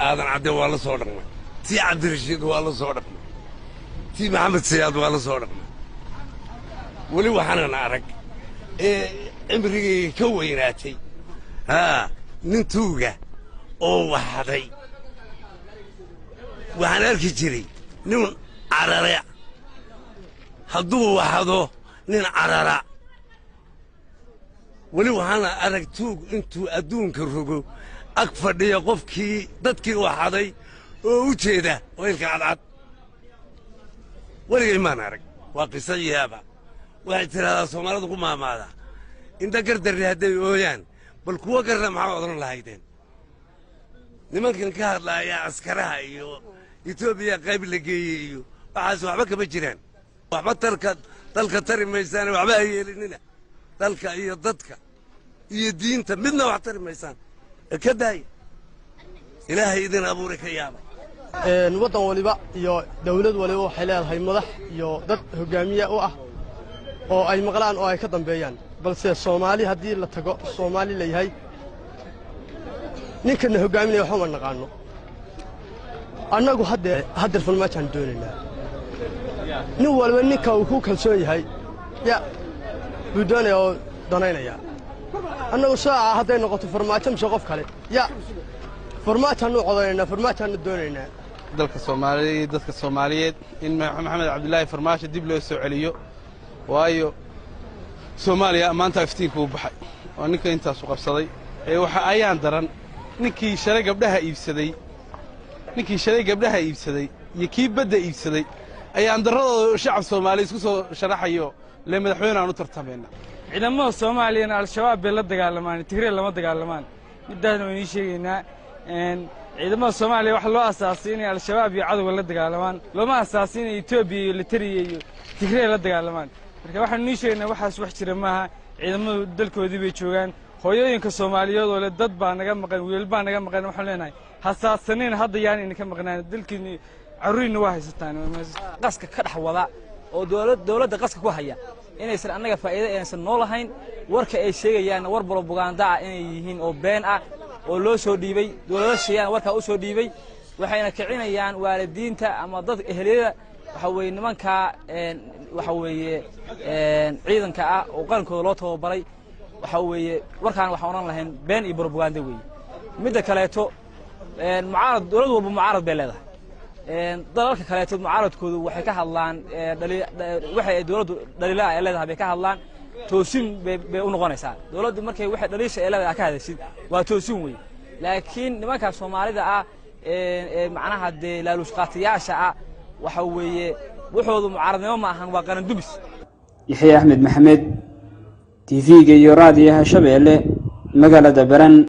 aadan cadde waa la soo dhaqmay tii cabdirashiid waa la soo dhaqmay tii maxamed siyaad waa la soo dhaqmay weli waxaanan arag ee cimrigayga ka weynaatay nin tuuga oo waxaday waxaan arki jiray nin carare hadduu waxado nin carara weli waxaana arag tuug intuu adduunka rogo ag fadhiya qofkii dadkii waxaday oo u jeeda weylka cadcad weligay maan arag waa qiso yaaba waxay tidhahdaa soomaalidu ku maamaada inta gardarri hadday ooyaan bal kuwo garra maxaa odhan lahaydeen nimankan ka hadlaaya askaraha iyo etoobiya qayb la geeyey iyo waxaas waxba kama jiraan waxba dalka tari maysaane waxba ha yeelinina dalka iyo dadka iyo diinta midna wax tari maysaan ka daaya ilaahay idin abuuray ka yaaba waddan waliba iyo dawlad waliba waxay leedahay madax iyo dad hogaamiye u ah oo ay maqlaan oo ay ka dambeeyaan balse Soomaali haddii la tago Soomaali la yahay ninkana hogaaminaya waxuma naqaano annagu hadda farmaajan doonaynaa nin walba ninka uu ku kalsoon yahay buu doonaya oo danaynaya annagu saaca hadday noqoto farmaajo mise qof kale farmaajan u codaynaa farmaajan doonaynaa dalka Soomaaliyeed dadka Soomaaliyeed in Maxamed Cabdullaahi farmaajo dib loo soo celiyo waayo Soomaaliya maanta iftiinku u baxay oo ninka intaas u qabsaday waxa ayaan daran ninkii shalay gabdhaha iibsaday iyo kii badda iibsaday ayaan daradooda shacab Soomaali isku soo sharaxayo le madaxweynaha u tartamayna ciidamada Soomaaliyeed al-shabaab bay la dagaalamaan Tigray lama dagaalamaan midaana way sheegaynaa ciidamada Soomaaliya waxa loo asaasay in al-shabaab iyo cadawga la dagaalamaan lama asaasin in Itoobiya iyo Eritrea iyo Tigray la dagaalamaan marka waxaan sheegaynaa waxaas wax jira maaha ciidamadu dalkoodii bay joogaan hooyooyinka Soomaaliyeed oo dad baa naga maqan wiil baa naga maqan waxaan leenahay hasaasaneen hadda yaan in ka maqnaan dalkiina caruurina waa haysataan qaska ka dhaxwada oo dawladda qaska ku haya inaysan annaga faa'iido aysan noo lahayn warka ay sheegayaan war propaganda ah inay yihiin oo been ah oo loo soo dhiibay dawladda sheeyaan warka u soo dhiibay waxayna kicinayaan waalidiinta ama dad eheliyada waxa weeye nimanka waxa weeye ciidanka ah oo qarankooda loo tababaray waxa weeye warkaan waxa oran lahayn been iyo propaganda weeye midda kaleeto mucaarad dawlad walba mucaarad bay leedahay dalalka kaleeto mucaaradkoodu waxay ka hadlaan waxay dawladdu dhaliilada ay leedahay bay ka hadlaan toosin bay u noqonaysaa dawladdu markay waxay dhaliisha ay leedahay ka hadashid waa toosin weeye laakiin nimanka Soomaalida ah macnaha laaluush qaatiyaasha ah waxa weeye wuxoodu mucaaradnimo ma ahan waa qaran dubis Yaxya Axmed Maxamed TV-ga iyo raadiyaha Shabeelle magaalada Baran